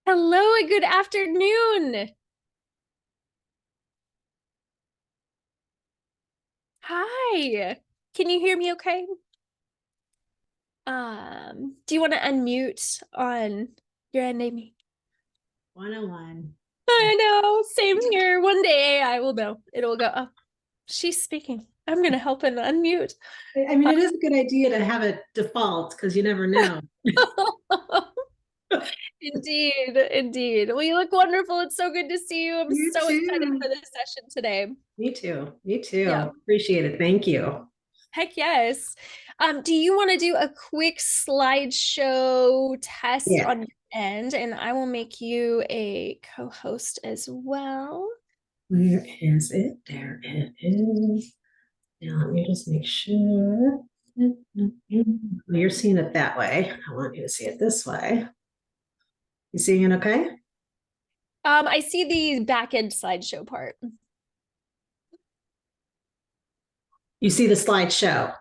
Hello and good afternoon. Hi. Can you hear me okay? Do you want to unmute on your end, Amy? 101. I know, same here. One day I will know. It'll go, oh, she's speaking. I'm gonna help and unmute. I mean, it is a good idea to have it default because you never know. Indeed, indeed. Well, you look wonderful. It's so good to see you. I'm You so excited too. for this session today. Me too. Me Yeah. too. Appreciate it. Thank you. Heck yes. Do you want to do a quick slideshow test Yeah. on your end? And I will make you a co-host as well. Where is it? There it is. Now let me just make sure. You're seeing it that way. I want you to see it this way. You seeing it okay? I see the back end slideshow part. You see the slideshow.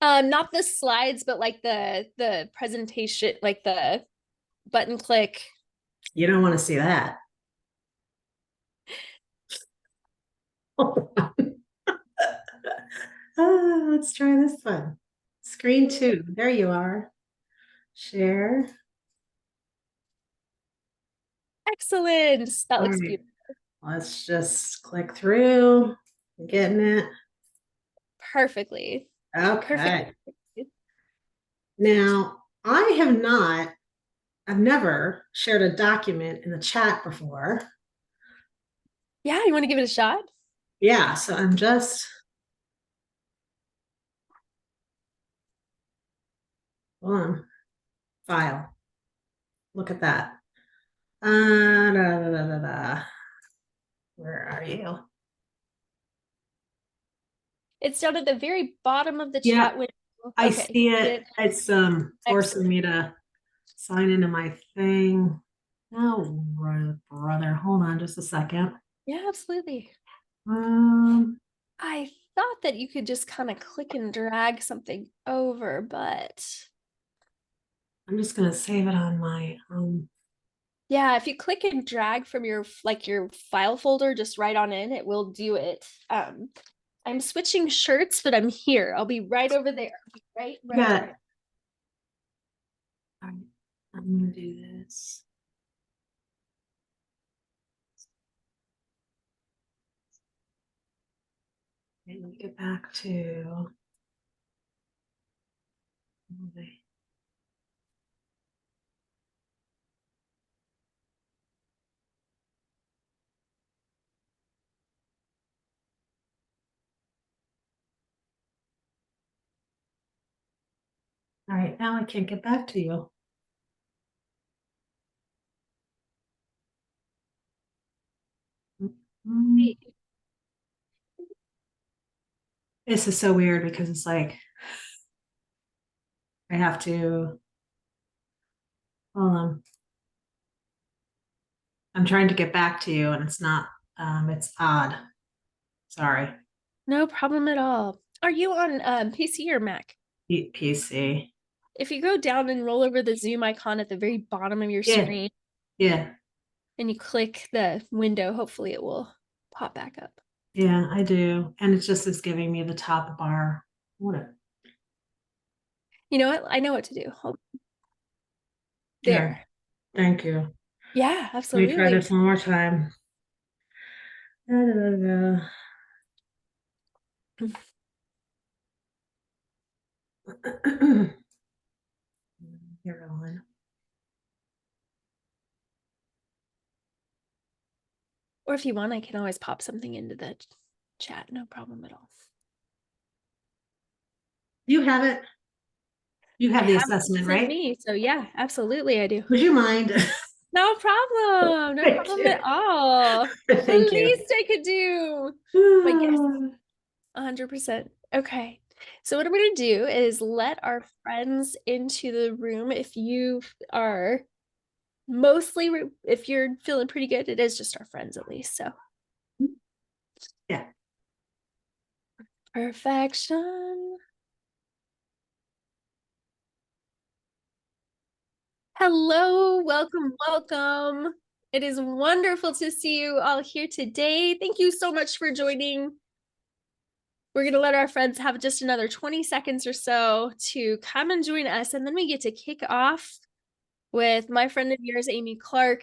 Not the slides, but like the presentation, like the button click. You don't want to see that. Let's try this one. Screen two. There you are. Share. Excellent. That All looks right. beautiful. Let's just click through. Getting it. Perfectly. Perfect. Okay. Now, I've never shared a document in the chat before. Yeah, you want to give it a shot? Yeah, so I'm just, hold on, file. Look at that. Da, da, da, da, da. Where are you? It's down at the very bottom of the Yeah, chat window. I Okay. see it. It's forcing Excellent. me to sign into my thing. Oh, brother, hold on just a second. Yeah, absolutely. Um, I thought that you could just kind of click and drag something over, but I'm just gonna save it on my yeah, if you click and drag from your like your file folder just right on in, it will do it. I'm switching shirts, but I'm here. I'll be right over there. Right got over it. there. All right, I'm gonna do this. And we get back to all right, now I can't get back to you. Hey, This is so weird because it's like I have to hold on. I'm trying to get back to you and it's not it's odd. Sorry. no problem at all. Are you on PC or Mac? PC. If you go down and roll over the Zoom icon at the very bottom of your Yeah, screen yeah, and you click the window, hopefully it will pop back up. yeah, I do. And it just is giving me the top bar. What a You know what? I know what to do. Hold here. there. Thank you. Yeah, Let me try absolutely. this one more time. Da, da, da, da. Here, Ellen. Or if you want, I can always pop something into the chat. No problem at all. You have it. You I have the have assessment, sent right? me. So yeah, absolutely I do. Would you mind? No problem. No Thank problem you. at all. The Thank you. least I could do. But yes, 100%. Okay. So what I'm going to do is let our friends into the room. If you are mostly, if you're feeling pretty good, it is just our friends at least. So Yeah. perfection. Hello, welcome, welcome. It is wonderful to see you all here today. Thank you so much for joining. We're going to let our friends have just another 20 seconds or so to come and join us, and then we get to kick off with my friend of yours, Amy Clark,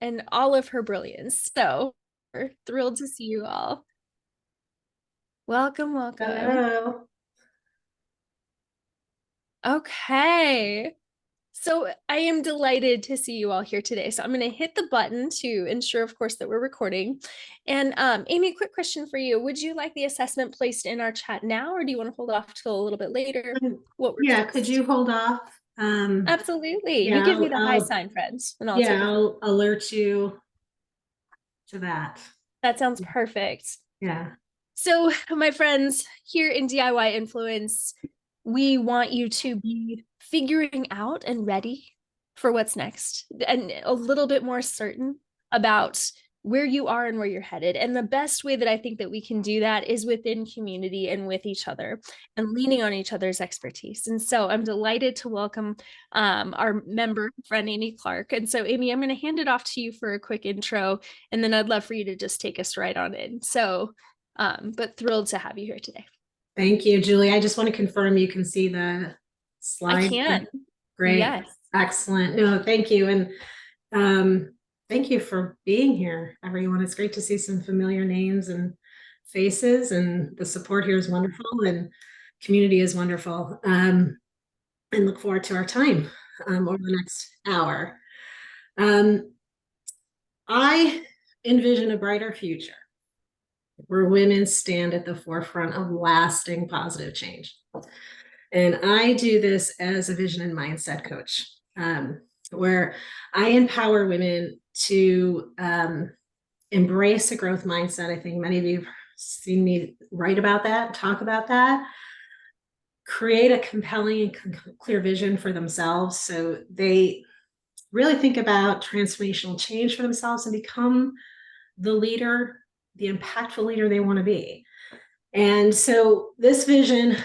and all of her brilliance. So we're thrilled to see you all. Welcome, welcome. Hello. Okay. So I am delighted to see you all here today. So I'm going to hit the button to ensure, of course, that we're recording. And Amy, quick question for you. Would you like the assessment placed in our chat now, or do you want to hold off till a little bit later? What works Yeah, best? could you hold off? Absolutely. Yeah, You give me the high sign, friends, and I'll take it. I'll alert you to that. That sounds perfect. Yeah. So, my friends, here in DIY Influence, we want you to be figuring out and ready for what's next and a little bit more certain about where you are and where you're headed. And the best way that I think that we can do that is within community and with each other and leaning on each other's expertise. And so I'm delighted to welcome our member friend, Amy Clark. And so, Amy, I'm going to hand it off to you for a quick intro, and then I'd love for you to just take us right on in. So, but thrilled to have you here today. Thank you, Julie. I just want to confirm you can see the slide. I can. Great. Yes. Excellent. No, thank you. And thank you for being here, everyone. It's great to see some familiar names and faces, and the support here is wonderful, and community is wonderful. And look forward to our time over the next hour. I envision a brighter future where women stand at the forefront of lasting positive change. And I do this as a vision and mindset coach, where I empower women to embrace a growth mindset. I think many of you have seen me write about that, talk about that, create a compelling and clear vision for themselves so they really think about transformational change for themselves and become the leader, the impactful leader they want to be. And so this vision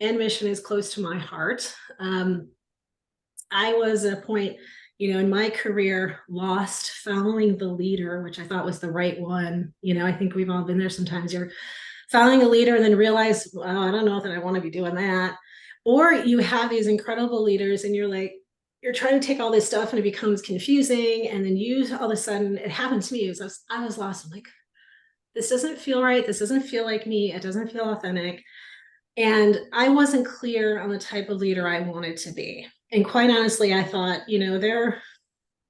and mission is close to my heart. I was at a point, in my career, lost following the leader, which I thought was the right one. I think we've all been there. Sometimes you're following a leader and then realize, well, I don't know that I want to be doing that. Or you have these incredible leaders and you're like, you're trying to take all this stuff and it becomes confusing. And then all of a sudden, it happened to me. I was lost. I'm like, this doesn't feel right. This doesn't feel like me. It doesn't feel authentic. And I wasn't clear on the type of leader I wanted to be. And quite honestly, I thought, they're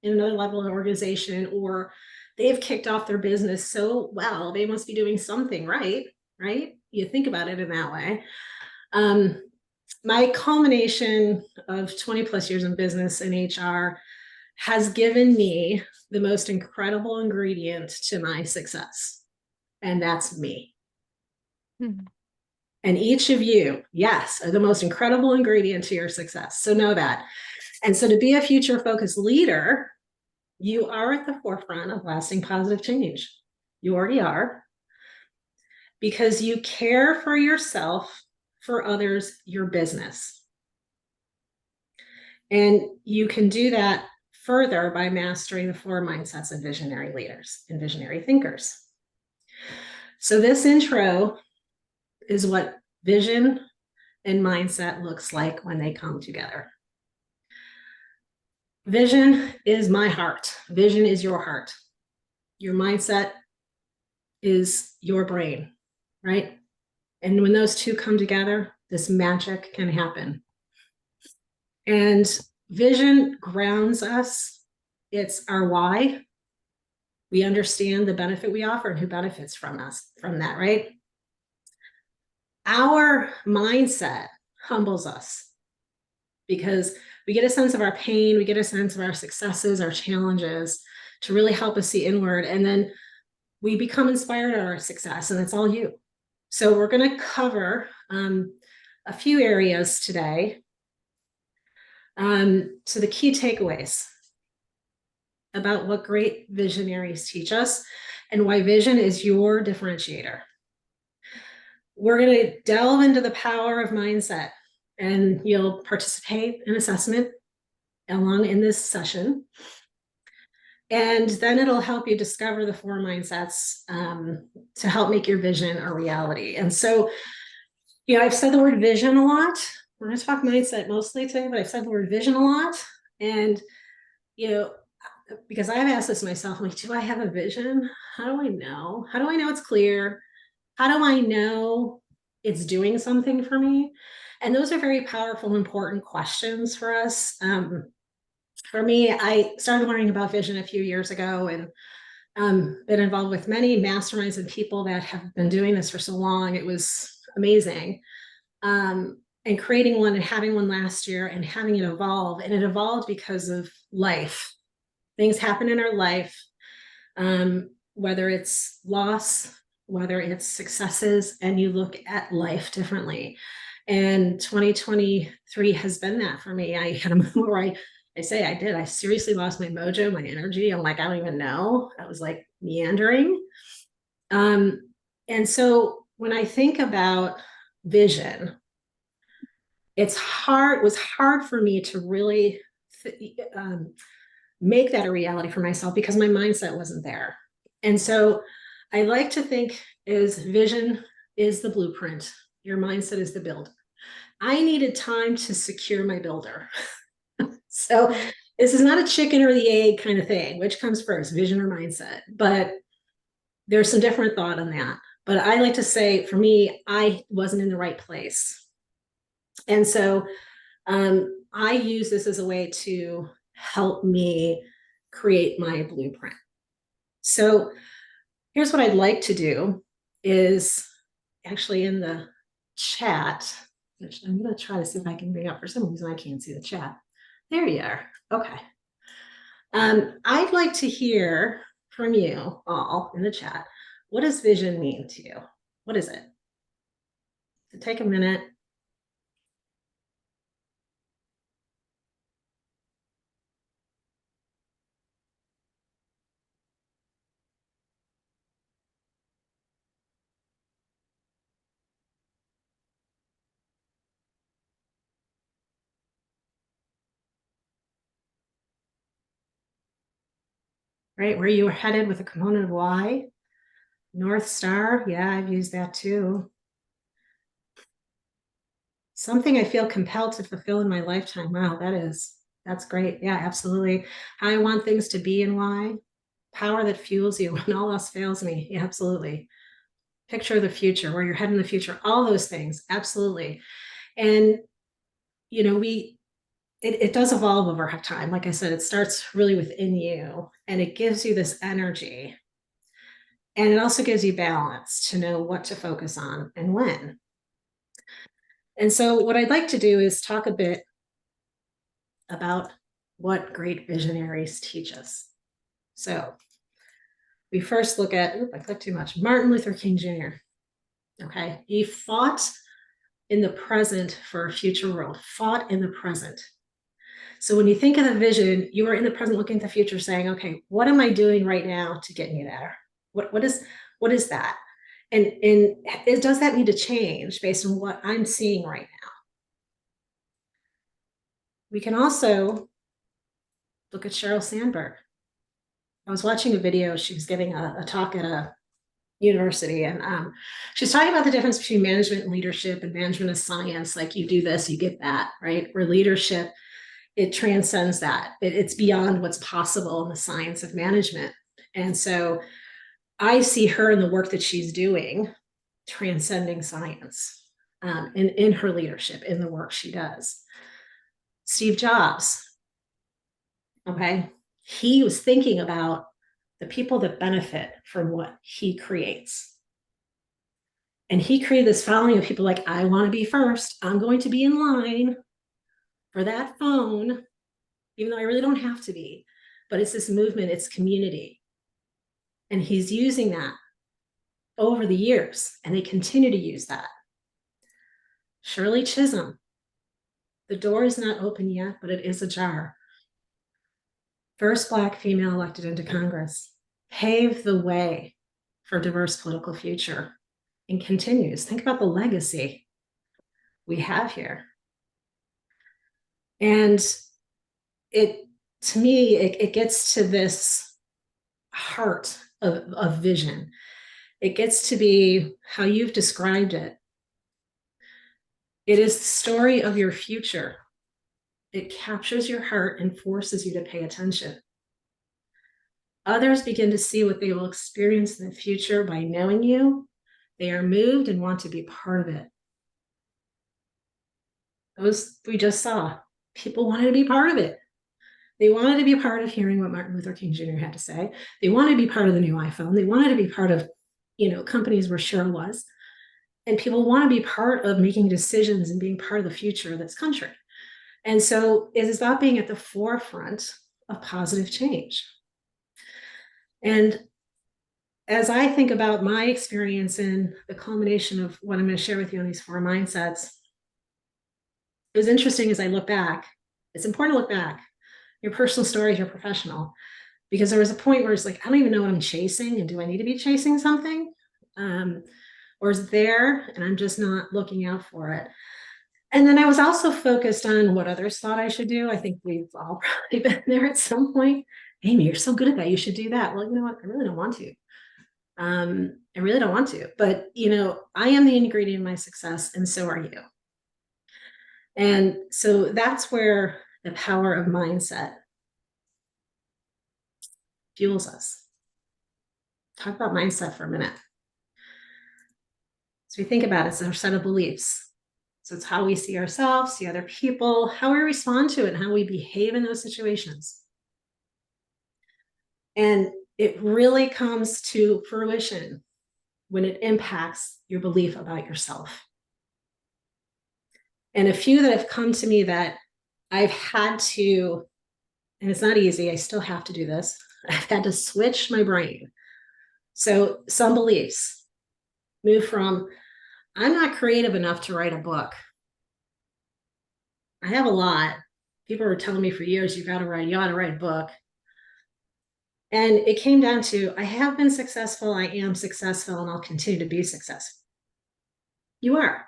in another level of organization, or they've kicked off their business so well, they must be doing something right? You think about it in that way. My culmination of 20 plus years in business and HR has given me the most incredible ingredient to my success, and that's me. Mm-hmm. And each of you, yes, are the most incredible ingredient to your success. So know that. And so to be a future focused leader, you are at the forefront of lasting positive change. You already are, because you care for yourself, for others, your business. And you can do that further by mastering the 4 mindsets of visionary leaders and visionary thinkers. So this intro is what vision and mindset looks like when they come together. Vision is my heart. Vision is your heart. Your mindset is your brain, right? And when those two come together, this magic can happen. And vision grounds us. It's our why. We understand the benefit we offer and who benefits from that, right? Our mindset humbles us because we get a sense of our pain, we get a sense of our successes, our challenges, to really help us see inward. And then we become inspired at our success, and it's all you. So we're going to cover a few areas today. So the key takeaways about what great visionaries teach us and why vision is your differentiator. We're going to delve into the power of mindset, and you'll participate in assessment. along in this session. And then it'll help you discover the 4 mindsets to help make your vision a reality. And so, I've said the word vision a lot. We're going to talk mindset mostly today, but I've said the word vision a lot. And, because I've asked this myself, I'm like, do I have a vision? How do I know? How do I know it's clear? How do I know it's doing something for me? And those are very powerful, important questions for us. For me, I started learning about vision a few years ago and been involved with many masterminds and people that have been doing this for so long. It was amazing. And creating one and having one last year and having it evolve. And it evolved because of life. Things happen in our life, whether it's loss, whether it's successes, and you look at life differently. And 2023 has been that for me. I had a moment where I seriously lost my mojo, my energy. I'm like, I don't even know. I was like meandering. And so when I think about vision, it was hard for me to really make that a reality for myself because my mindset wasn't there. And so I like to think vision is the blueprint. Your mindset is the build. I needed time to secure my builder. So this is not a chicken or the egg kind of thing, which comes first, vision or mindset, but there's some different thought on that. But I like to say, for me, I wasn't in the right place. And so I use this as a way to help me create my blueprint. So here's what I'd like to do is actually in the chat, which I'm going to try to see if I can bring up. For some reason, I can't see the chat. There you are. Okay. I'd like to hear from you all in the chat. What does vision mean to you? What is it? So take a minute. Right, where you were headed with a component of why. North Star, yeah, I've used that too. Something I feel compelled to fulfill in my lifetime. Wow, that's great. Yeah, absolutely. How I want things to be and why. Power that fuels you when all else fails me. Yeah, absolutely. Picture the future, where you're heading in the future, all those things, absolutely. And it does evolve over time. Like I said, it starts really within you and it gives you this energy. And it also gives you balance to know what to focus on and when. And so what I'd like to do is talk a bit about what great visionaries teach us. So we first look at, I clicked too much, Martin Luther King Jr. Okay, he fought in the present for a future world, fought in the present. So when you think of the vision, you are in the present looking at the future saying, okay, what am I doing right now to get me there? What is that? And does that need to change based on what I'm seeing right now? We can also look at Sheryl Sandberg. I was watching a video. She was giving a talk at a university, and she's talking about the difference between management and leadership, and management is science. Like you do this, you get that, right? Where leadership, it transcends that. It's beyond what's possible in the science of management. And so I see her in the work that she's doing, transcending science in her leadership, in the work she does. Steve Jobs, okay, he was thinking about the people that benefit from what he creates. And he created this following of people like, I want to be first. I'm going to be in line for that phone, even though I really don't have to be. But it's this movement, it's community. And he's using that over the years, and they continue to use that. Shirley Chisholm, the door is not open yet, but it is ajar. First Black female elected into Congress, paved the way for a diverse political future, and continues. Think about the legacy we have here. And to me, it gets to this heart of vision. It gets to be how you've described it. It is the story of your future. It captures your heart and forces you to pay attention. Others begin to see what they will experience in the future by knowing you. They are moved and want to be part of it. Those we just saw. People wanted to be part of it. They wanted to be part of hearing what Martin Luther King Jr. had to say. They wanted to be part of the new iPhone. They wanted to be part of, companies where Cheryl was. And people want to be part of making decisions and being part of the future of this country. And so it is about being at the forefront of positive change. And as I think about my experience in the culmination of what I'm going to share with you on these 4 mindsets, it was interesting as I look back. It's important to look back. Your personal story, your professional, because there was a point where it's like, I don't even know what I'm chasing, and do I need to be chasing something? Or is it there and I'm just not looking out for it? And then I was also focused on what others thought I should do. I think we've all probably been there at some point. Amy, you're so good at that. You should do that. Well, you know what? I really don't want to. I really don't want to. But, I am the ingredient of my success, and so are you. And so that's where the power of mindset fuels us. Talk about mindset for a minute. So we think about it, it's our set of beliefs. So it's how we see ourselves, see other people, how we respond to it, and how we behave in those situations. And it really comes to fruition when it impacts your belief about yourself. And a few that have come to me that I've had to, and it's not easy, I still have to do this, I've had to switch my brain. So some beliefs move from, I'm not creative enough to write a book. I have a lot. People were telling me for years, you ought to write a book. And it came down to, I have been successful, I am successful, and I'll continue to be successful. You are.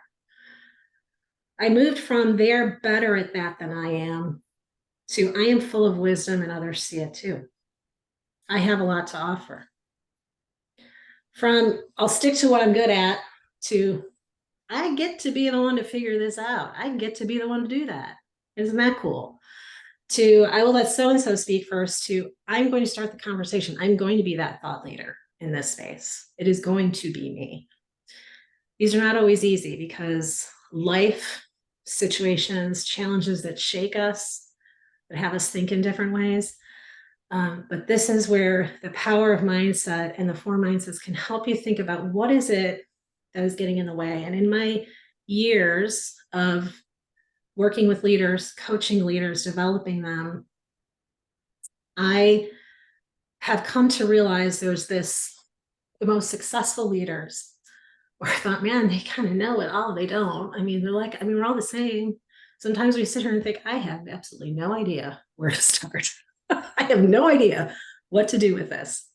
I moved from they're better at that than I am to I am full of wisdom and others see it too. I have a lot to offer. From I'll stick to what I'm good at to I get to be the one to figure this out. I get to be the one to do that. Isn't that cool? To I will let so-and-so speak first to I'm going to start the conversation. I'm going to be that thought leader in this space. It is going to be me. These are not always easy because life situations, challenges that shake us, that have us think in different ways. But this is where the power of mindset and the 4 mindsets can help you think about what is it that is getting in the way. And in my years of working with leaders, coaching leaders, developing them, I have come to realize there's the most successful leaders where I thought, man, they kind of know it all. They don't. I mean, we're all the same. Sometimes we sit here and think, I have absolutely no idea where to start. I have no idea what to do with this.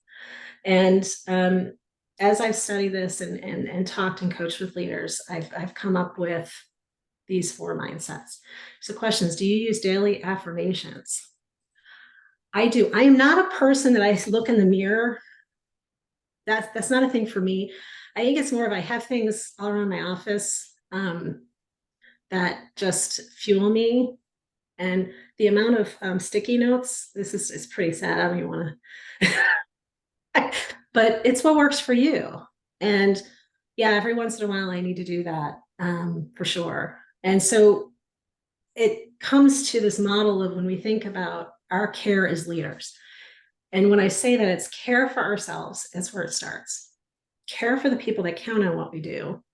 And as I've studied this and talked and coached with leaders, I've come up with these 4 mindsets. So questions, do you use daily affirmations? I do. I am not a person that I look in the mirror. That's not a thing for me. I think it's more of I have things all around my office that just fuel me. And the amount of sticky notes, this is pretty sad. I don't even want to, but it's what works for you. And yeah, every once in a while I need to do that for sure. And so it comes to this model of when we think about our care as leaders. And when I say that, it's care for ourselves, that's where it starts. Care for the people that count on what we do,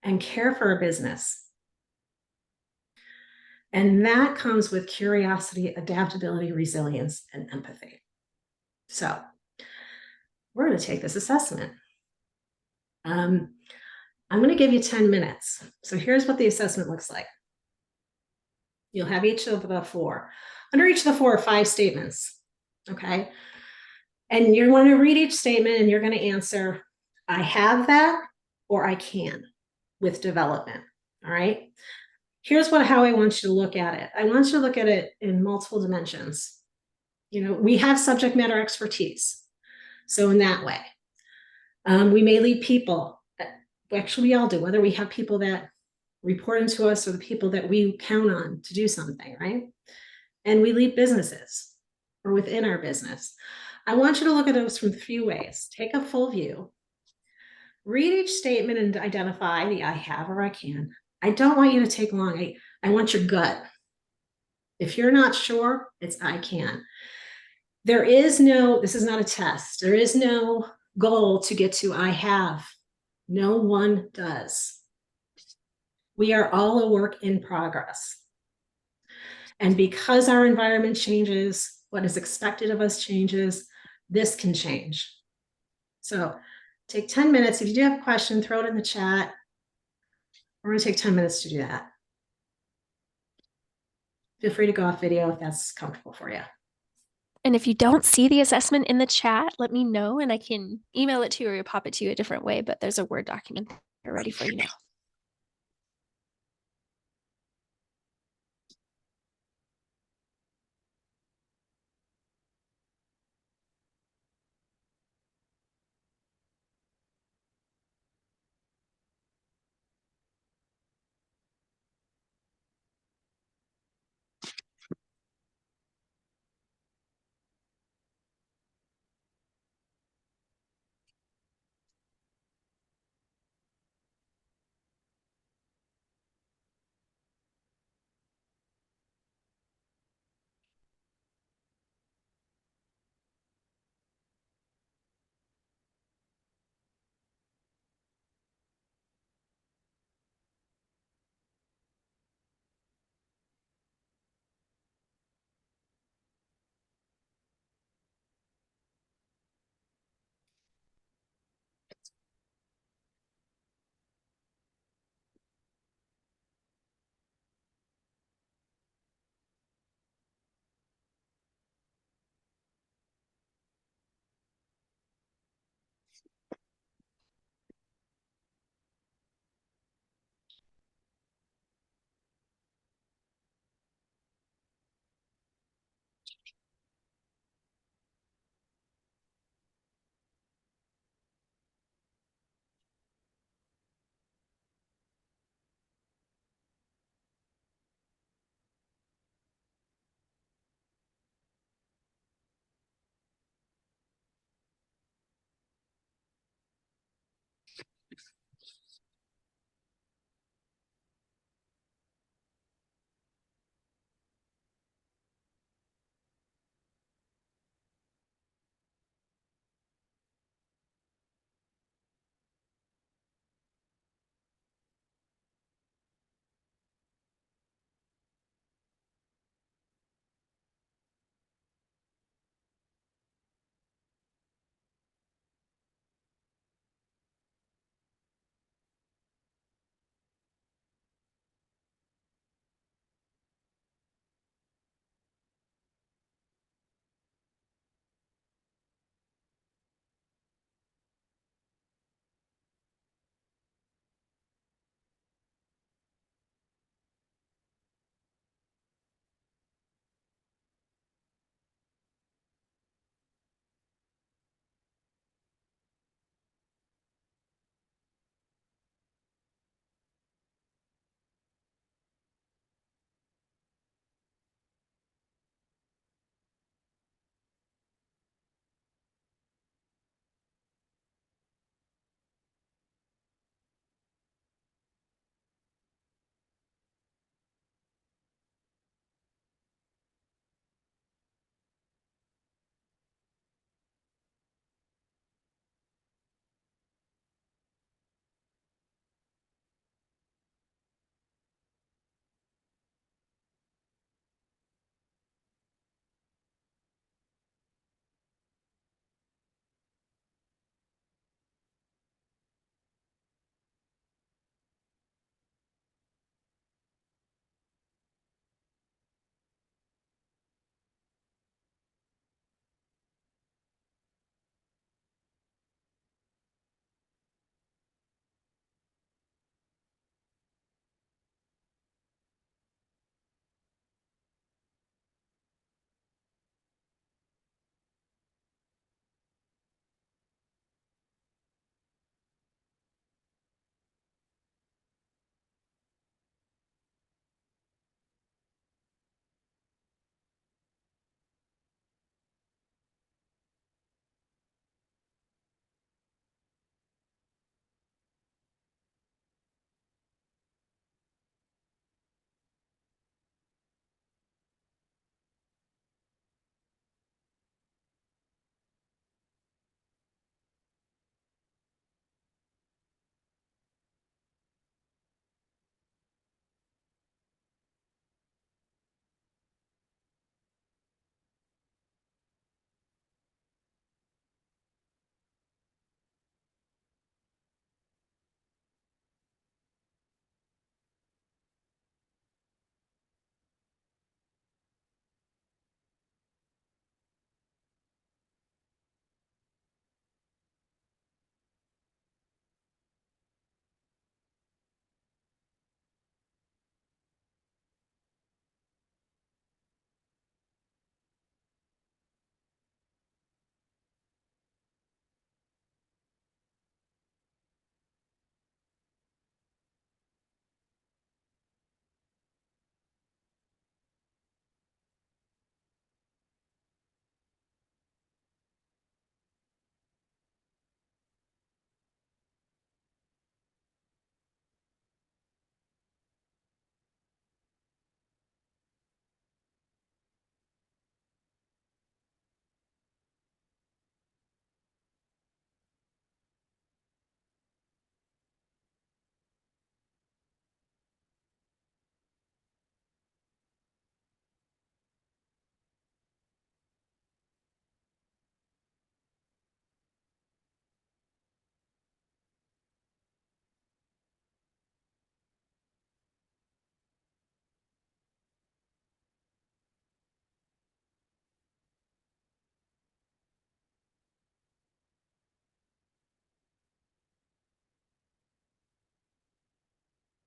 and care for our business. And that comes with curiosity, adaptability, resilience, and empathy. So we're going to take this assessment. I'm going to give you 10 minutes. So here's what the assessment looks like. You'll have each of the 4. Under each of the 4 are 5 statements. Okay. And you're going to read each statement and you're going to answer, I have that, or I can with development. All right. here's how I want you to look at it. I want you to look at it in multiple dimensions. We have subject matter expertise. So in that way, we may lead people. Actually, we all do, whether we have people that report into us or the people that we count on to do something, right? And we lead businesses or within our business. I want you to look at those from 3 ways. Take a full view, read each statement and identify the I have or I can. I don't want you to take long. I want your gut. If you're not sure, it's I can. This is not a test. There is no goal to get to I have. No one does. We are all a work in progress. And because our environment changes, what is expected of us changes, this can change. So take 10 minutes. If you do have a question, throw it in the chat. We're going to take 10 minutes to do that. Feel free to go off video if that's comfortable for you. And if you don't see the assessment in the chat, let me know and I can email it to you or pop it to you a different way, but there's a Word document there ready for you now.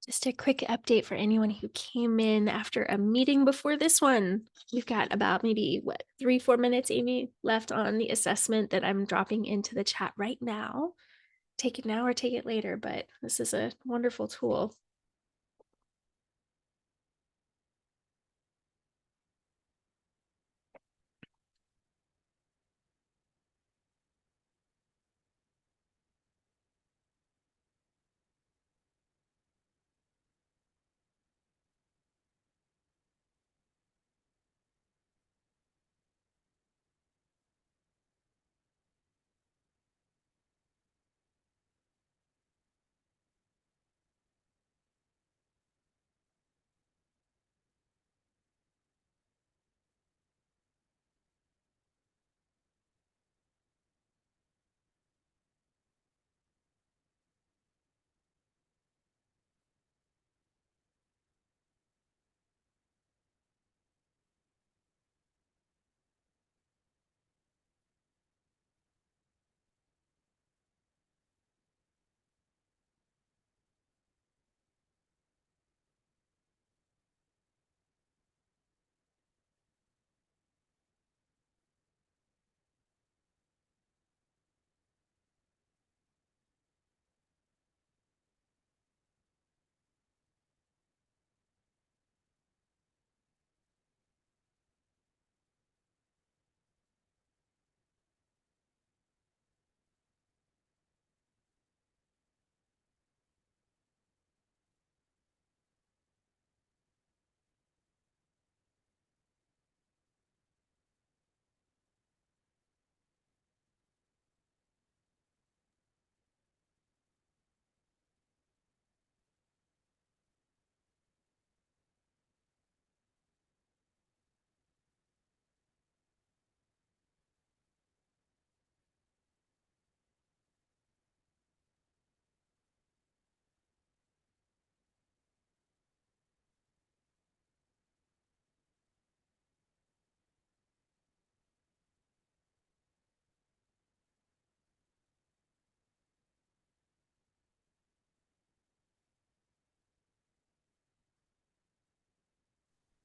Just a quick update for anyone who came in after a meeting before this one. We've got about maybe, what, 3-4 minutes, Amy, left on the assessment that I'm dropping into the chat right now. Take it now or take it later, but this is a wonderful tool.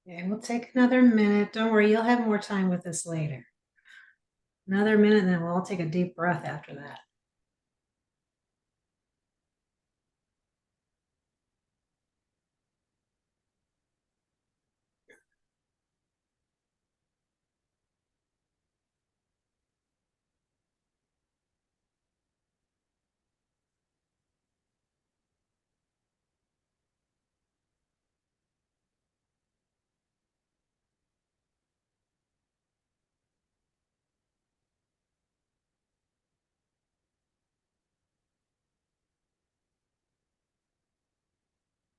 Okay, we'll take another minute. Don't worry, you'll have more time with this later. Another minute, and then we'll all take a deep breath after that.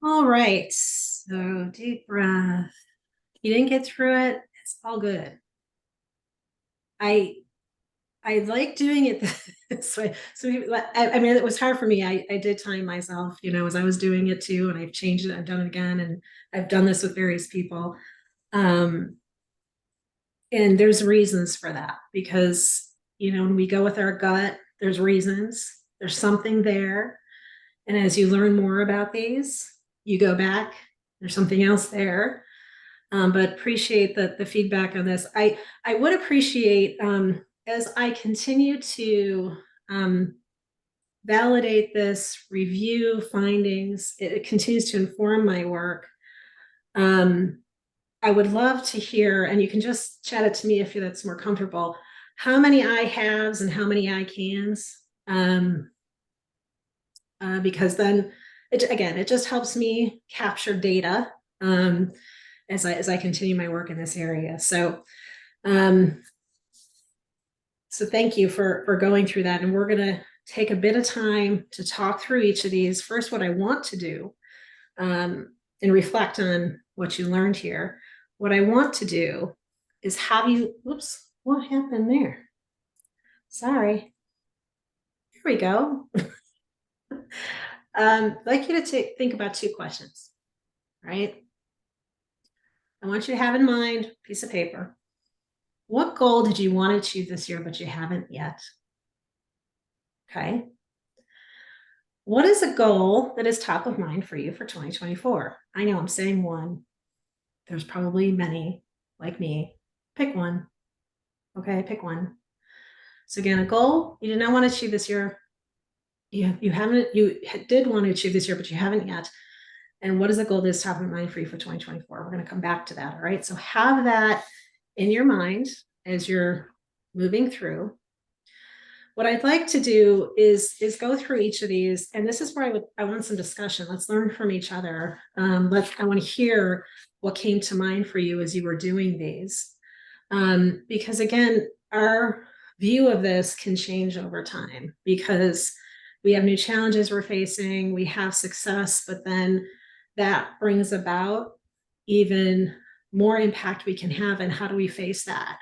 All right, so deep breath. You didn't get through it, it's all good. I like doing it this way. So I mean, it was hard for me. I did time myself, as I was doing it too, and I've changed it. I've done it again, and I've done this with various people. And there's reasons for that because when we go with our gut, there's reasons. There's something there, and as you learn more about these, you go back. There's something else there. But appreciate the feedback on this. I would appreciate as I continue to validate this, review findings, it continues to inform my work. I would love to hear, and you can just chat it to me if that's more comfortable, how many I haves and how many I cans. Because then it just helps me capture data as I continue my work in this area. So thank you for going through that. And we're going to take a bit of time to talk through each of these. First, what I want to do and reflect on what you learned here. What I want to do is have you, whoops, what happened there? Sorry. Here we go. I'd like you to think about two questions, right? I want you to have in mind a piece of paper. What goal did you want to achieve this year, but you haven't yet? Okay. what is a goal that is top of mind for you for 2024? I know I'm saying one. There's probably many like me. Pick one. Okay, pick one. So again, a goal you did not want to achieve this year. You did want to achieve this year, but you haven't yet. And what is the goal that's top of mind for you for 2024? We're going to come back to that. All right. So have that in your mind as you're moving through. What I'd like to do is go through each of these, and this is where I want some discussion. Let's learn from each other. I want to hear what came to mind for you as you were doing these, because again, our view of this can change over time because we have new challenges we're facing, we have success, but then that brings about even more impact we can have, and how do we face that?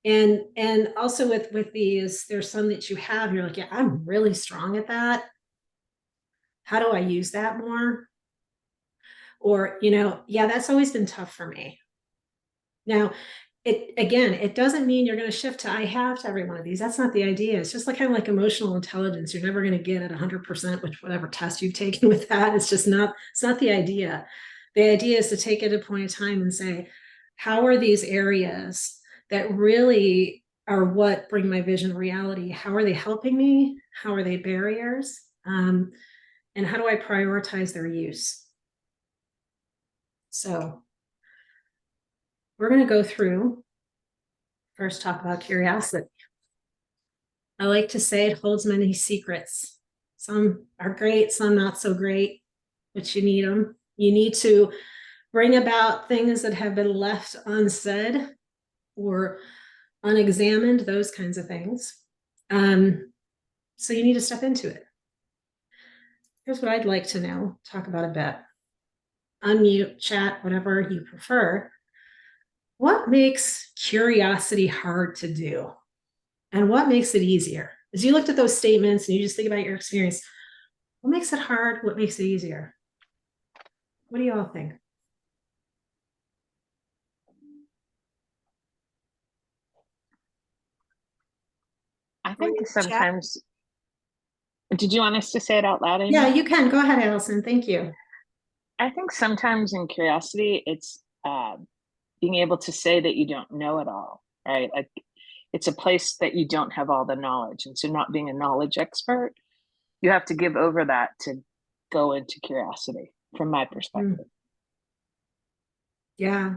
And also with these, there's some that you have, you're like, yeah, I'm really strong at that. How do I use that more? Or, yeah, that's always been tough for me. Now, it doesn't mean you're going to shift to I have to every one of these. That's not the idea. It's just kind of like emotional intelligence. You're never going to get at 100% with whatever test you've taken with that. It's not the idea. The idea is to take it at a point in time and say, how are these areas that really are what bring my vision to reality? How are they helping me? How are they barriers? And how do I prioritize their use? So we're going to go through, first talk about curiosity. I like to say it holds many secrets. Some are great, some not so great, but you need them. You need to bring about things that have been left unsaid or unexamined, those kinds of things. So you need to step into it. Here's what I'd like to know, talk about a bit. Unmute, chat, whatever you prefer. What makes curiosity hard to do? And what makes it easier? As you looked at those statements and you just think about your experience, what makes it hard? What makes it easier? What do you all think? I think sometimes, did you want us to say it out loud, Amy? Yeah, you can. Go ahead, Allison. Thank you. I think sometimes in curiosity, it's being able to say that you don't know it all, right? Like it's a place that you don't have all the knowledge. And so not being a knowledge expert, you have to give over that to go into curiosity from my perspective. Yeah.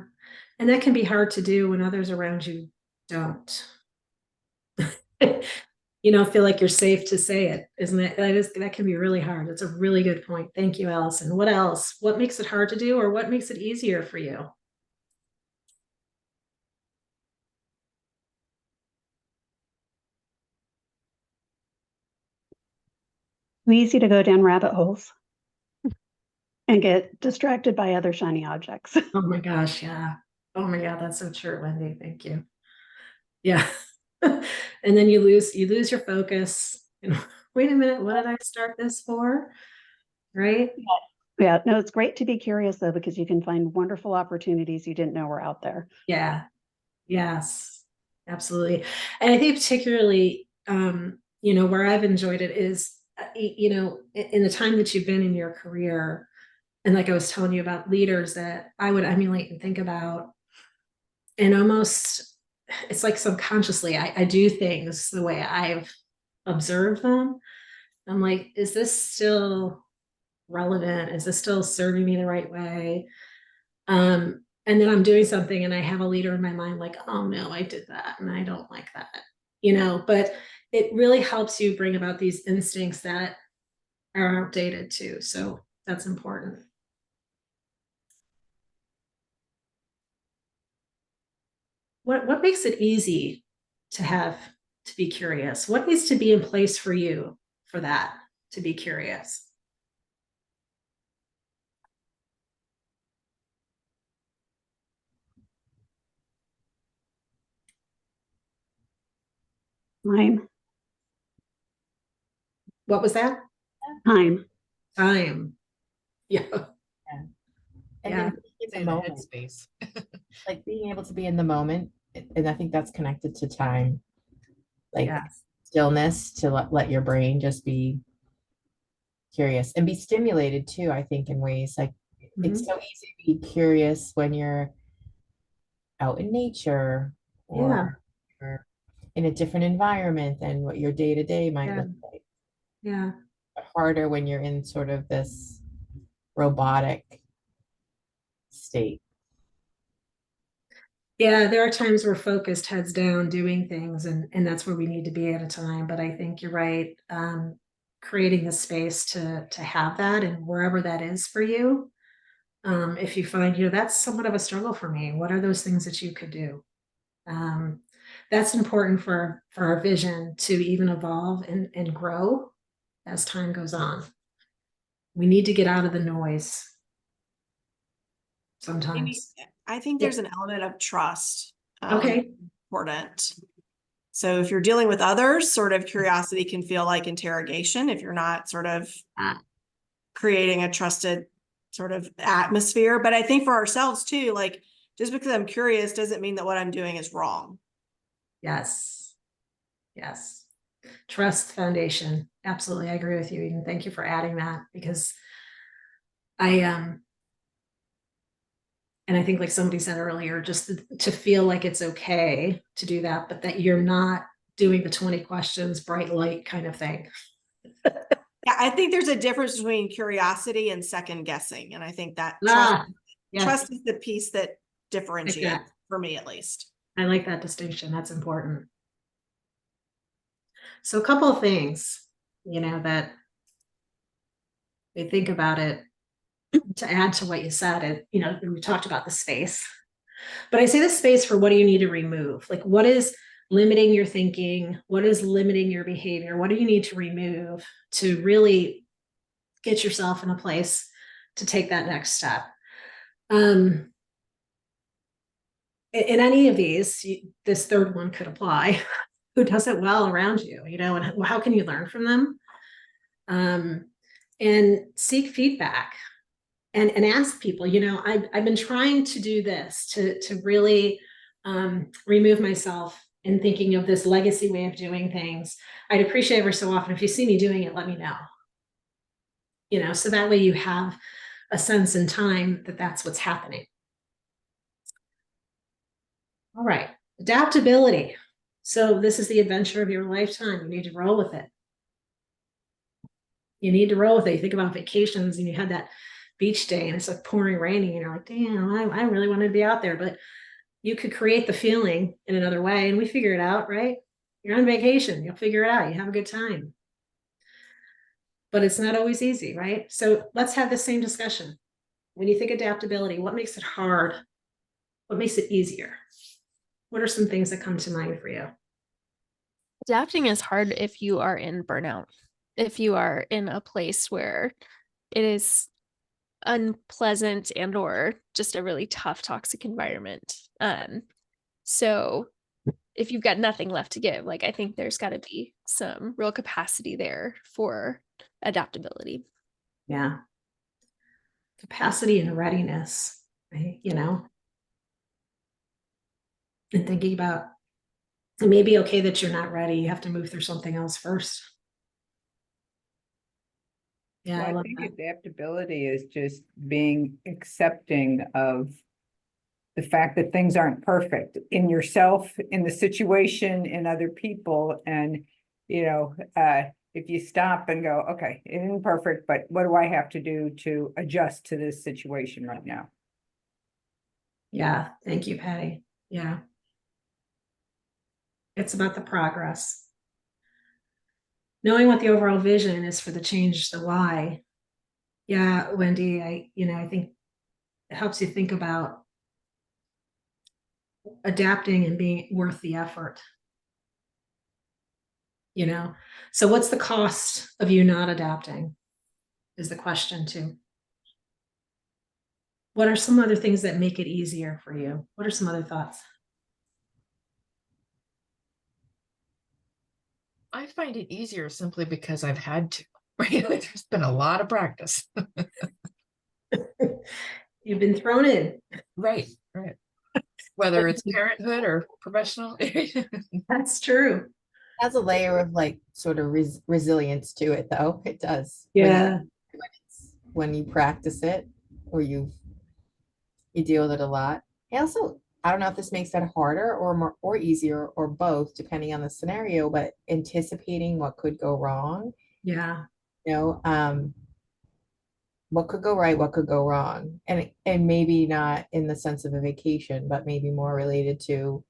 And that can be hard to do when others around you don't. Feel like you're safe to say it, isn't it? That can be really hard. It's a really good point. Thank you, Allison. What else? What makes it hard to do, or what makes it easier for you? Easy to go down rabbit holes and get distracted by other shiny objects. Oh my gosh, yeah. Oh my God, that's so true, Wendy. Thank you. Yeah. And then you lose your focus. Wait a minute, what did I start this for? Right? Yeah, no, it's great to be curious though, because you can find wonderful opportunities you didn't know were out there. Yeah. Yes, absolutely. And I think particularly, where I've enjoyed it is, in the time that you've been in your career, and like I was telling you about leaders that I would emulate and think about, and almost it's like subconsciously I do things the way I've observed them. I'm like, is this still relevant? Is this still serving me the right way? And then I'm doing something and I have a leader in my mind like, oh no, I did that and I don't like that, but it really helps you bring about these instincts that are outdated too. So that's important. What makes it easy to be curious? What needs to be in place for you for that, to be curious? Time. What was that? Time. Yeah. And Yeah. then in the moment, headspace. Like being able to be in the moment, and I think that's connected to time, like Yes. stillness to let your brain just be curious and be stimulated too, I think, in ways like it's so easy to be curious when you're out in nature Yeah. or you're in a different environment than what your day to day might Yeah. look like. Yeah. But harder when you're in sort of this robotic state. Yeah, there are times we're focused, heads down, doing things, and that's where we need to be at a time. But I think you're right. Creating the space to have that, and wherever that is for you. If you find, that's somewhat of a struggle for me. What are those things that you could do? That's important for our vision to even evolve and grow as time goes on. We need to get out of the noise Maybe, sometimes. I think there's an element of trust. Okay. Important. So if you're dealing with others, sort of curiosity can feel like interrogation if you're not sort of Ah. creating a trusted sort of atmosphere. But I think for ourselves too, like just because I'm curious doesn't mean that what I'm doing is wrong. Yes. Yes. Trust foundation. Absolutely. I agree with you, Eden. Thank you for adding that, because and I think like somebody said earlier, just to feel like it's okay to do that, but that you're not doing the 20 questions, bright light kind of thing. Yeah, I think there's a difference between curiosity and second guessing. And I think that Yes. trust is the piece that differentiates Exactly. for me at least. I like that distinction. That's important. So a couple of things, that we think about it to add to what you said, we talked about the space, but I say the space for what do you need to remove? Like what is limiting your thinking? What is limiting your behavior? What do you need to remove to really get yourself in a place to take that next step? In any of these, this third one could apply. Who does it well around you, and how can you learn from them? And seek feedback and ask people, I've been trying to do this to really remove myself in thinking of this legacy way of doing things. I'd appreciate every so often if you see me doing it, let me know. So that way you have a sense in time that that's what's happening. All right, adaptability. So this is the adventure of your lifetime. You need to roll with it. You need to roll with it. You think about vacations and you had that beach day and it's like pouring raining and you're like, damn, I really wanted to be out there, but you could create the feeling in another way and we figure it out, right? You're on vacation, you'll figure it out. You have a good time. But it's not always easy, right? So let's have the same discussion. When you think adaptability, what makes it hard? What makes it easier? What are some things that come to mind for you? Adapting is hard if you are in burnout, if you are in a place where it is unpleasant and or just a really tough, toxic environment. So if you've got nothing left to give, like I think there's got to be some real capacity there for adaptability. Yeah. Capacity and readiness, right? And thinking about it may be okay that you're not ready. You have to move through something else first. Yeah, Well, I I love think that. adaptability is just being accepting of the fact that things aren't perfect in yourself, in the situation, in other people. And, if you stop and go, okay, it isn't perfect, but what do I have to do to adjust to this situation right now? Yeah, thank you, Patty. Yeah. It's about the progress. Knowing what the overall vision is for the change, the why. Yeah, Wendy, I think it helps you think about adapting and being worth the effort. So what's the cost of you not adapting is the question too. What are some other things that make it easier for you? What are some other thoughts? I find it easier simply because I've had to. Right? Like, there's been a lot of practice. You've been thrown in. Right. Whether it's parenthood or professional. That's true. has a layer of like sort of resilience to it, though. It does. Yeah. When you practice it, or you deal with it a lot. I also, I don't know if this makes it harder or more or easier or both, depending on the scenario, but anticipating what could go wrong, Yeah. you know, what could go right, what could go wrong. And maybe not in the sense of a vacation, but maybe more related to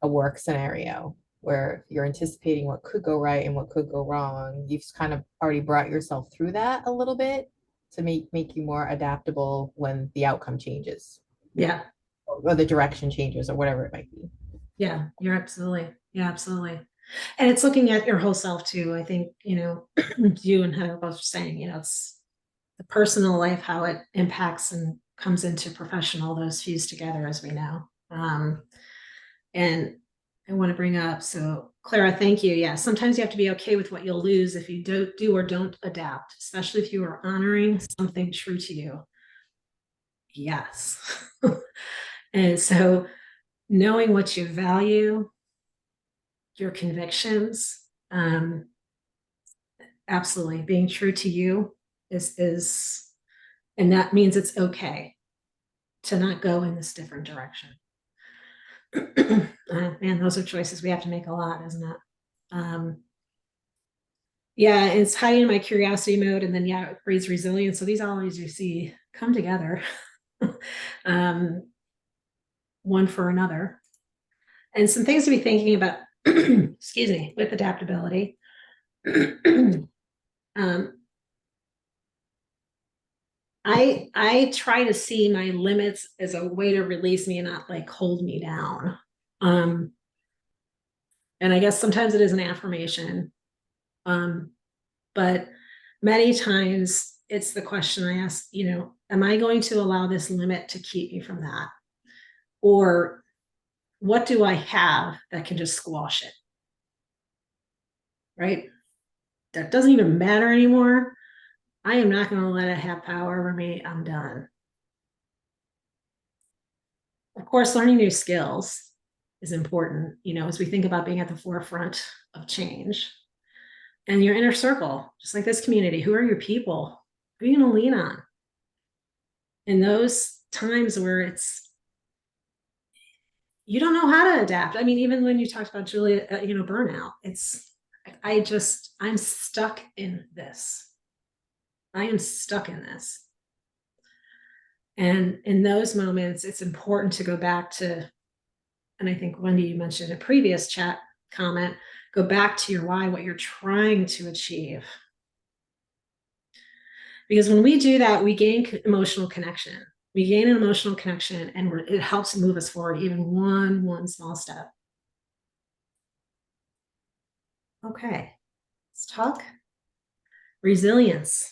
a work scenario where you're anticipating what could go right and what could go wrong. You've kind of already brought yourself through that a little bit to make you more adaptable when the outcome changes Yeah. or the direction changes or whatever it might be. Yeah. You're absolutely. Yeah, absolutely. And it's looking at your whole self too. I think, you and Heather both saying, it's the personal life, how it impacts and comes into professional, those fuse together, as we know. And I want to bring up, so Clara, thank you. Yeah, sometimes you have to be okay with what you'll lose if you don't do or don't adapt, especially if you are honoring something true to you. Yes. And so knowing what you value, your convictions, absolutely being true to you is, and that means it's okay to not go in this different direction. Man, those are choices we have to make a lot, isn't it? Yeah, it's hiding my curiosity mode, and then it breeds resilience. So these always you see come together, one for another, and some things to be thinking about. Excuse me, with adaptability. I try to see my limits as a way to release me and not like hold me down. And I guess sometimes it is an affirmation. But many times it's the question I ask, am I going to allow this limit to keep me from that? Or what do I have that can just squash it? Right? That doesn't even matter anymore. I am not going to let it have power over me. I'm done. Of course, learning new skills is important, as we think about being at the forefront of change. And your inner circle, just like this community, who are your people? Who are you going to lean on? In those times where you don't know how to adapt. I mean, even when you talked about Julia, burnout, I'm stuck in this. I am stuck in this. And in those moments, it's important to go back to, and I think Wendy, you mentioned a previous chat comment, go back to your why, what you're trying to achieve. Because when we do that, we gain emotional connection. We gain an emotional connection, and it helps move us forward, even one small step. Okay, let's talk resilience.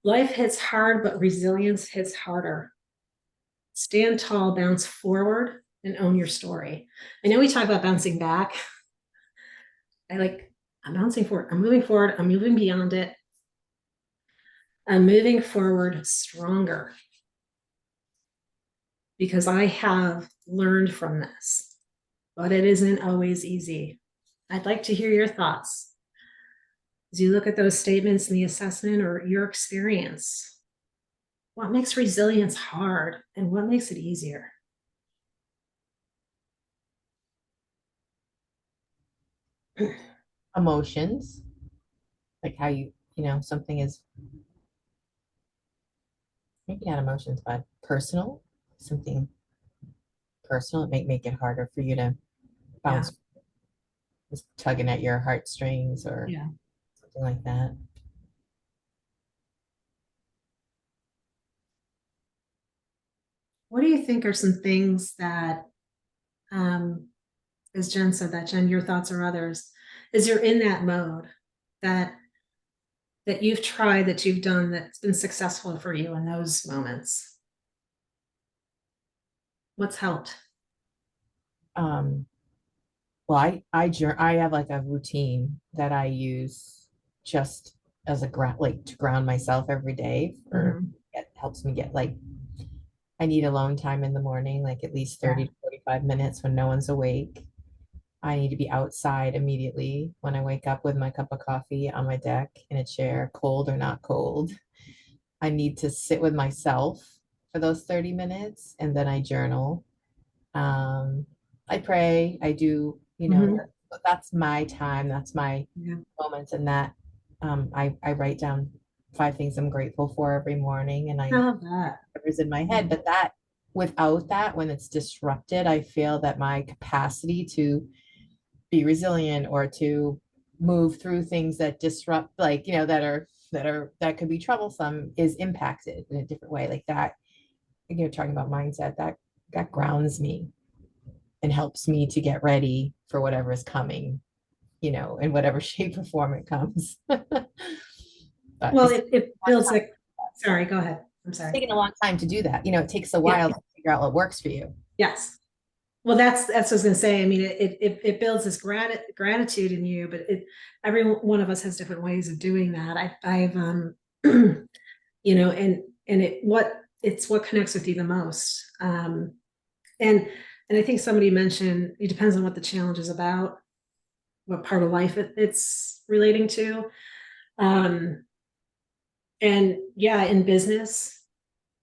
Life hits hard, but resilience hits harder. Stand tall, bounce forward, and own your story. I know we talk about bouncing back. I'm bouncing forward. I'm moving forward. I'm moving beyond it. I'm moving forward stronger because I have learned from this, but it isn't always easy. I'd like to hear your thoughts as you look at those statements in the assessment or your experience. What makes resilience hard and what makes it easier? Emotions, like how something is maybe not emotions, but personal, something personal. It may make it harder for you to bounce, just tugging at your heartstrings or something like that. What do you think are some things that, as Jen said, that Jen, your thoughts or others, is you're in that mode that you've tried, that you've done, that's been successful for you in those moments? What's helped? Well, I have like a routine that I use just as a to ground myself every day. It helps me get I need alone time in the morning, like at least 30 to 45 minutes when no one's awake. I need to be outside immediately when I wake up with my cup of coffee on my deck in a chair, cold or not cold. I need to sit with myself for those 30 minutes and then I journal. I pray, I do, Mhm. that's my time, that's my Yeah. moments, and that I write down 5 things I'm grateful for every morning, and I I love that. whatever's in my head. But that without that, when it's disrupted, I feel that my capacity to be resilient or to move through things that disrupt, like, that could be troublesome is impacted in a different way. Like that, you're talking about mindset, that grounds me and helps me to get ready for whatever is coming, in whatever shape or form it comes. But Well, it's it builds like, sorry, go ahead. I'm sorry. taken a long time to do that. It takes a Yeah. while to figure out what works for you. Yes. Well, that's what I was going to say. I mean, it builds this gratitude in you, but every one of us has different ways of doing that. I've it's what connects with you the most. And I think somebody mentioned it depends on what the challenge is about, what part of life it's relating to. And yeah, in business,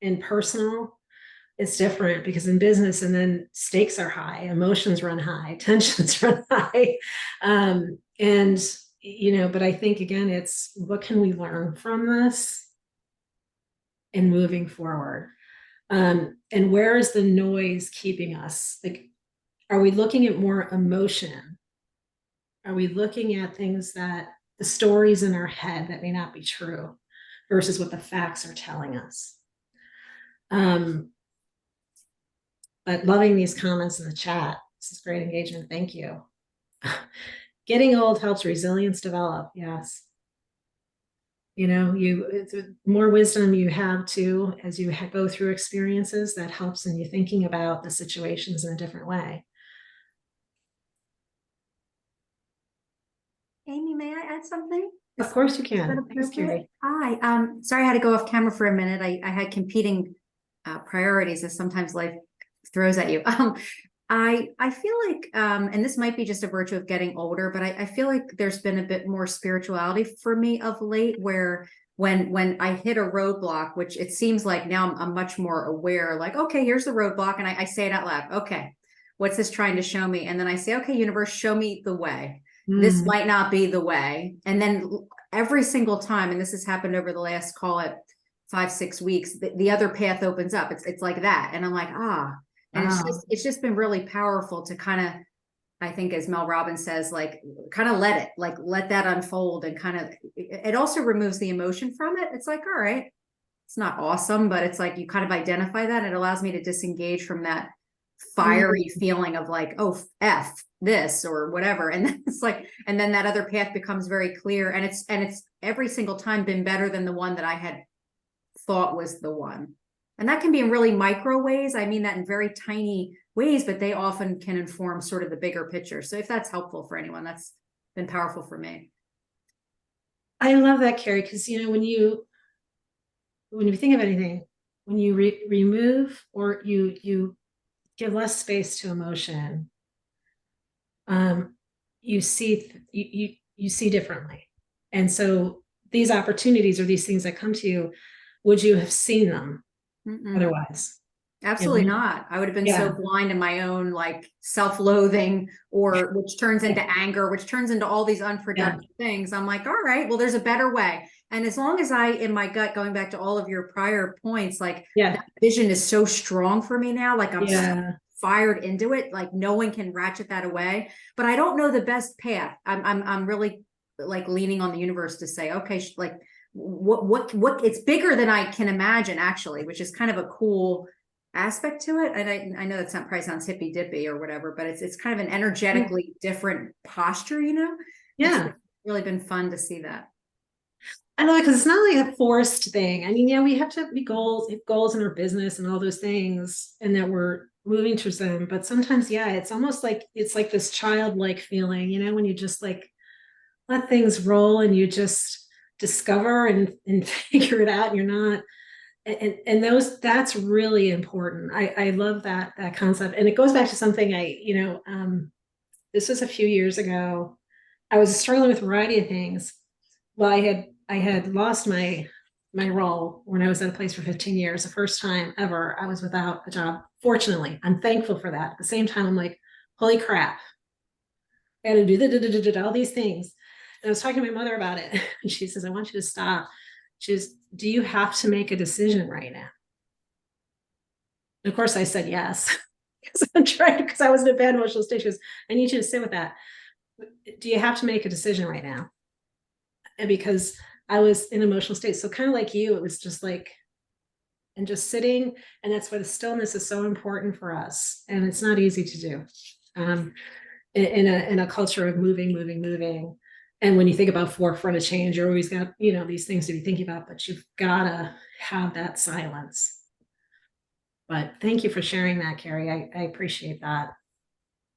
in personal, it's different because in business and then stakes are high, emotions run high, tensions run high. But I think again, it's what can we learn from this and moving forward? And where is the noise keeping us? Like, are we looking at more emotion? Are we looking at things that the stories in our head that may not be true versus what the facts are telling us? But loving these comments in the chat. This is great engagement. Thank you. Getting old helps resilience develop. Yes. More wisdom you have too, as you go through experiences, that helps in you thinking about the situations in a different way. Amy, may I add something? Of course you Is that can. Thanks, Carrie. Hi, sorry I had to go off camera for a minute. I had competing priorities as sometimes life throws at you. I feel like, and this might be just a virtue of getting older, but I feel like there's been a bit more spirituality for me of late, where when I hit a roadblock, which it seems like now I'm much more aware, like, okay, here's the roadblock. And I say it out loud. Okay, what's this trying to show me? And then I say, okay, universe, show me the way. This might not be the way. And then every single time, and this has happened over the last, call it 5-6 weeks, the other path opens up. It's like that. And I'm like, and it's just been really powerful to kind of, I think, as Mel Robbins says, like, kind of let that unfold, and kind of, it also removes the emotion from it. It's like, all right, it's not awesome, but it's like, you kind of identify that. It allows me to disengage from that fiery feeling of like, oh, F this or whatever. And then it's like, and then that other path becomes very clear. And it's every single time been better than the one that I had thought was the one. And that can be in really micro ways. I mean that in very tiny ways, but they often can inform sort of the bigger picture. So if that's helpful for anyone, that's been powerful for me. I love that, Carrie, because when you think of anything, when you remove or you give less space to emotion, you see differently. And so these opportunities or these things that come to you, would you have seen them otherwise? Absolutely not. I would have been so blind in my own like self-loathing, or which turns into anger, which turns into all these unproductive things. I'm like, all right, well, there's a better way. And as long as I, in my gut, going back to all of your prior points, like that vision is so strong for me now, like I'm so fired into it, like no one can ratchet that away. But I don't know the best path. I'm really like leaning on the universe to say, okay, like what it's bigger than I can imagine, actually, which is kind of a cool aspect to it. And I know that probably sounds hippy dippy or whatever, but it's kind of an energetically different posture, It's really been fun to see that. I know, because it's not like a forced thing. I mean, we have to be goals in our business and all those things, and that we're moving towards them. But sometimes, it's almost like it's like this childlike feeling, when you just like let things roll and you just discover and figure it out. And you're not, and that's really important. I love that concept, and it goes back to something This was a few years ago. I was struggling with a variety of things. Well, I had lost my role when I was at a place for 15 years. The first time ever I was without a job. Fortunately, I'm thankful for that. At the same time, I'm like, holy crap. I had to do all these things. And I was talking to my mother about it. And she says, I want you to stop. She says, do you have to make a decision right now? And of course I said yes. Because I was in a bad emotional state. She goes, I need you to sit with that. Do you have to make a decision right now? And because I was in an emotional state. So kind of like you, it was just like, and just sitting. And that's why the stillness is so important for us. And it's not easy to do. In a culture of moving. And when you think about forefront of change, you're always got, these things to be thinking about, but you've gotta have that silence. But thank you for sharing that, Carrie. I appreciate that.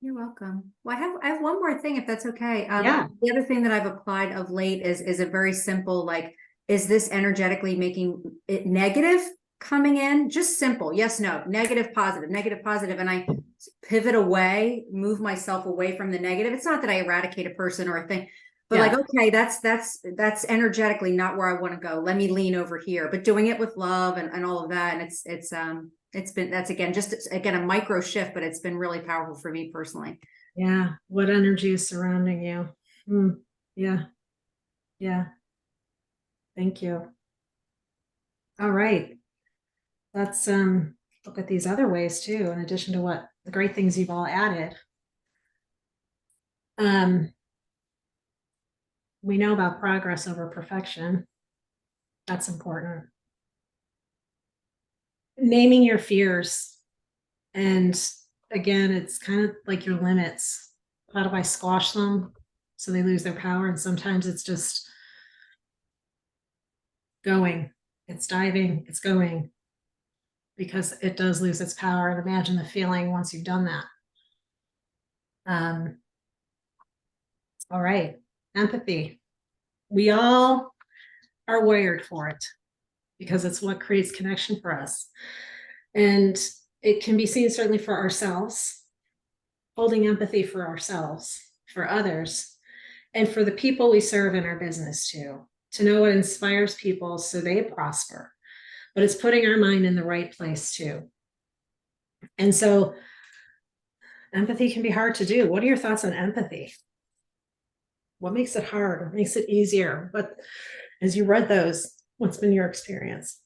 You're welcome. Well, I have one more thing, if that's okay. Yeah. The other thing that I've applied of late is a very simple, like, is this energetically making it negative coming in? Just simple. Yes, no, negative, positive, negative, positive. And I pivot away, move myself away from the negative. It's not that I eradicate a person or a thing, but like, okay, that's energetically not where I want to go. Let me lean over here, but doing it with love and all of that. And that's again, a micro shift, but it's been really powerful for me personally. Yeah. What energy is surrounding you? Yeah. Thank you. All right. Let's look at these other ways too, in addition to what the great things you've all added. We know about progress over perfection. That's important. Naming your fears. And again, it's kind of like your limits. How do I squash them so they lose their power? And sometimes it's just going, it's diving, it's going, because it does lose its power. And imagine the feeling once you've done that. All right, empathy. We all are wired for it because it's what creates connection for us. And it can be seen certainly for ourselves, holding empathy for ourselves, for others, and for the people we serve in our business too, to know what inspires people so they prosper. But it's putting our mind in the right place too. And so empathy can be hard to do. What are your thoughts on empathy? What makes it hard? What makes it easier? But as you read those, what's been your experience?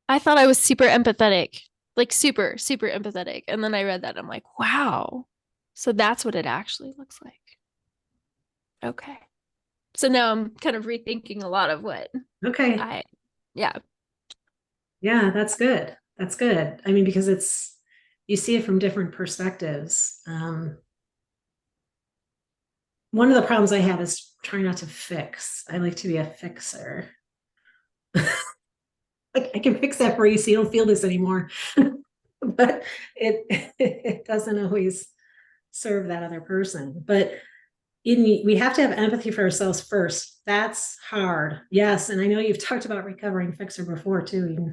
I thought I was super empathetic, like super empathetic. And then I read that, I'm like, wow. So that's what it actually looks like. Okay. So now I'm kind of rethinking a lot of what Okay. Yeah, that's good. That's good. I mean, because you see it from different perspectives. One of the problems I have is trying not to fix. I like to be a fixer. Like, I can fix that for you so you don't feel this anymore. But it doesn't always serve that other person. But we have to have empathy for ourselves first. That's hard. Yes. And I know you've talked about recovering fixer before too.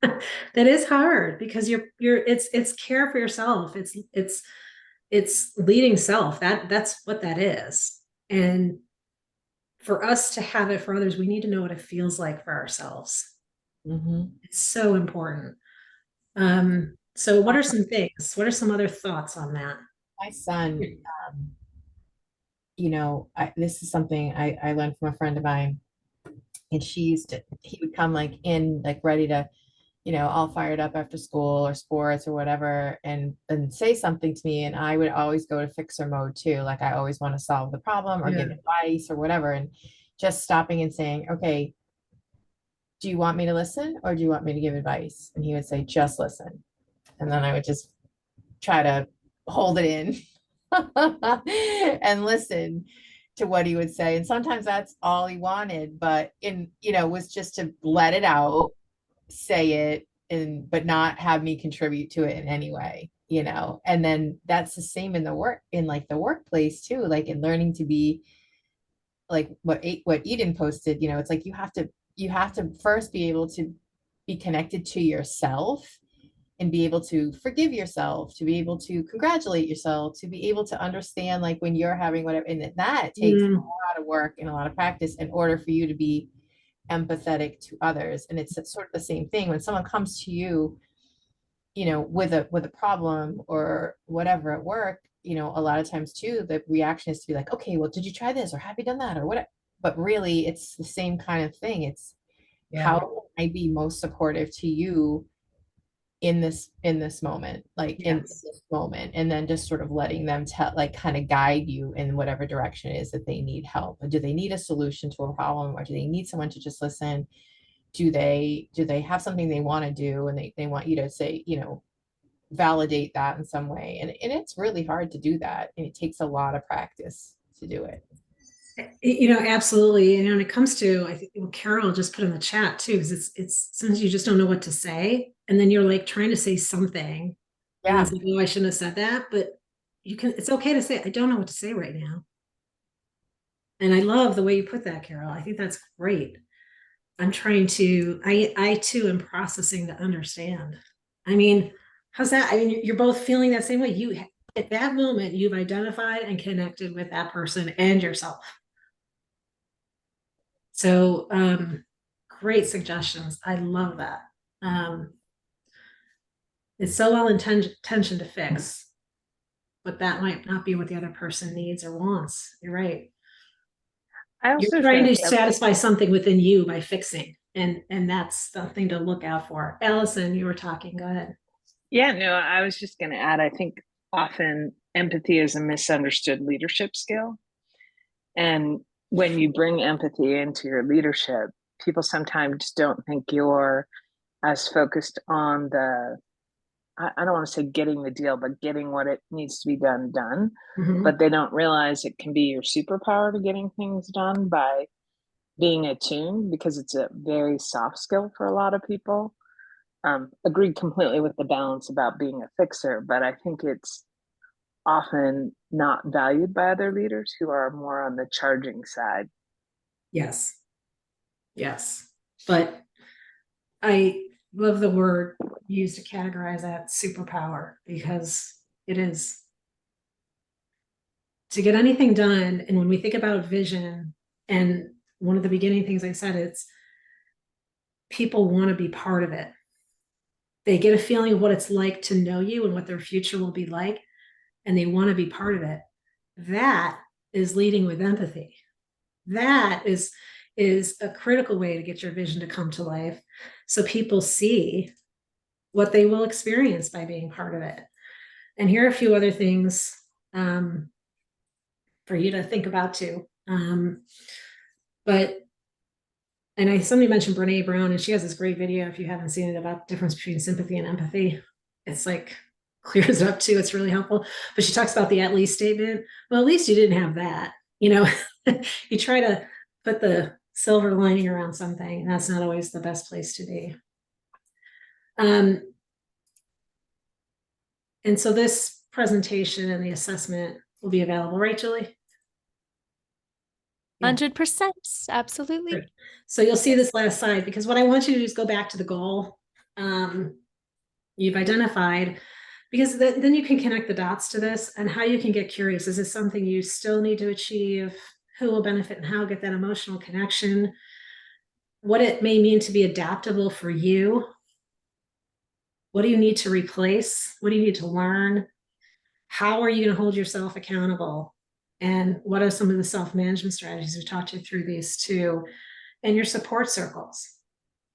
That is hard because it's care for yourself. It's leading self. That's what that is. And for us to have it for others, we need to know what it feels like for ourselves. It's so important. So what are some things? What are some other thoughts on that? My son, this is something I learned from a friend of mine, and he would come like in, like ready to, all fired up after school or sports or whatever, and say something to me, and I would always go to fixer mode too. Like, I always want to solve the problem or give advice or whatever, and just stopping and saying, okay, do you want me to listen or do you want me to give advice? And he would say, just listen. And then I would just try to hold it in and listen to what he would say. And sometimes that's all he wanted, but was just to let it out, say it, but not have me contribute to it in any way, and then that's the same in the workplace too, like in learning to be like what Eden posted, it's like you have to first be able to be connected to yourself and be able to forgive yourself, to be able to congratulate yourself, to be able to understand like when you're having whatever, and that takes a lot of work and a lot of practice in order for you to be empathetic to others. And it's sort of the same thing when someone comes to you, you know, with a problem or whatever at work, you know, a lot of times too, the reaction is to be like, okay, well, did you try this or have you done that or what? But really it's the same kind of thing. It's how can I be most supportive to you in this moment, like in Yes. this moment, and then just sort of letting them tell, like kind of guide you in whatever direction it is that they need help. Or do they need a solution to a problem, or do they need someone to just listen? Do they have something they want to do and they want you to say, you know, validate that in some way? And it's really hard to do that, and it takes a lot of practice to do it. You know, absolutely. And when it comes to, I think well, Carol just put in the chat too, because it's sometimes you just don't know what to say. And then you're like trying to say something. And Yeah. it's like, oh, I shouldn't have said that. But it's okay to say, I don't know what to say right now. And I love the way you put that, Carol. I think that's great. I'm trying to, I too am processing to understand. I mean, how's that? I mean, you're both feeling that same way. You, at that moment, you've identified and connected with that person and yourself. So, great suggestions. I love that. It's so well intentioned to fix, but that might not be what the other person needs or wants. You're right. I also You're trying to think satisfy something within you by fixing, and that's something to look out for. Allison, you were talking. Go ahead. yeah, no, I was just going to add, I think often empathy is a misunderstood leadership skill. And when you bring empathy into your leadership, people sometimes don't think you're as focused on the, I don't want to say getting the deal, but getting what it needs to be done. Mhm. But they don't realize it can be your superpower to getting things done by being attuned, because it's a very soft skill for a lot of people. Agreed completely with the balance about being a fixer, but I think it's often not valued by other leaders who are more on the charging side. Yes. Yes. But I love the word used to categorize that superpower, because it is to get anything done. And when we think about vision, and one of the beginning things I said, it's people want to be part of it. They get a feeling of what it's like to know you and what their future will be like, and they want to be part of it. That is leading with empathy. That is a critical way to get your vision to come to life, so people see what they will experience by being part of it. And here are a few other things for you to think about too. Somebody mentioned Brene Brown, and she has this great video, if you haven't seen it, about the difference between sympathy and empathy. It's like clears it up too. It's really helpful. But she talks about the at least statement. Well, at least you didn't have that. You know, you try to put the silver lining around something, and that's not always the best place to be. And so this presentation and the assessment will be available, right, Julie? 100%. Absolutely. Great. So you'll see this last slide, because what I want you to do is go back to the goal you've identified, because then you can connect the dots to this and how you can get curious. Is this something you still need to achieve? Who will benefit and how? Get that emotional connection. What it may mean to be adaptable for you. What do you need to replace? What do you need to learn? How are you going to hold yourself accountable? And what are some of the self-management strategies? We talked you through these too, and your support circles.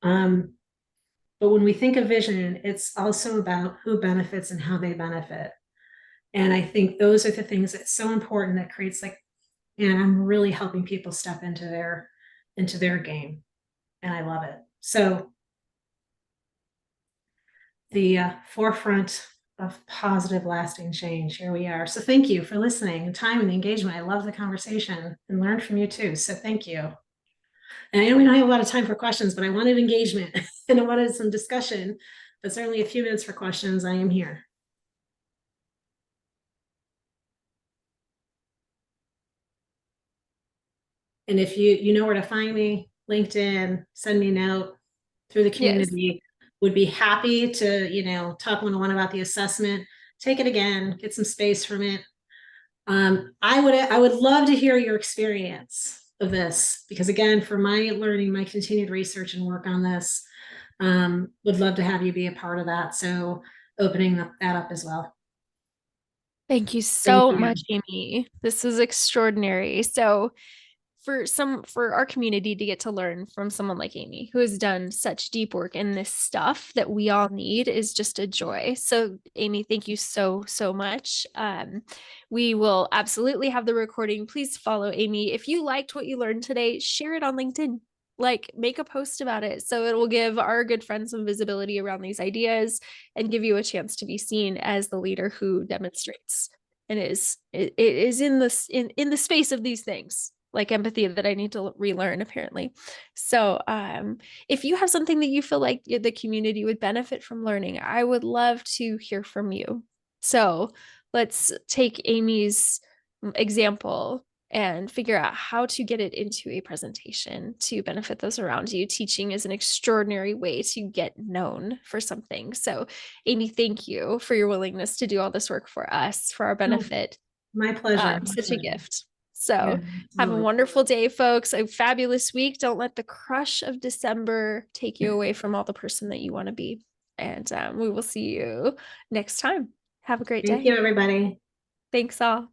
But when we think of vision, it's also about who benefits and how they benefit. And I think those are the things that's so important, that creates like, and I'm really helping people step into their game. And I love it. So the forefront of positive, lasting change. Here we are. So thank you for listening and time and the engagement. I love the conversation and learned from you too. So thank you. And I know we don't have a lot of time for questions, but I wanted engagement and I wanted some discussion, but certainly a few minutes for questions. I am here. And if you know where to find me, LinkedIn, send me a note through the community. would be happy to, you know, talk one-on-one about the assessment, take it again, get some space from it. I would love to hear your experience of this, because again, for my learning, my continued research and work on this, would love to have you be a part of that. So opening that up as well. Thank you so you. much, Amy. This is extraordinary. So for our community to get to learn from someone like Amy, who has done such deep work in this stuff that we all need, is just a joy. So Amy, thank you so much. We will absolutely have the recording. Please follow Amy. If you liked what you learned today, share it on LinkedIn. Like, make a post about it, so it will give our good friends some visibility around these ideas and give you a chance to be seen as the leader who demonstrates and is in this in the space of these things, like empathy, that I need to relearn, apparently. So if you have something that you feel like the community would benefit from learning, I would love to hear from you. So let's take Amy's example and figure out how to get it into a presentation to benefit those around you. Teaching is an extraordinary way to get known for something. So Amy, thank you for your willingness to do all this work for us, for our benefit. My pleasure. Such a gift. So Yeah, have a absolutely. wonderful day, folks. A fabulous week. Don't let the crush of December take you away from all the person that you want to be. And we will see you next time. Have a great Thank day. you, everybody. Thanks all.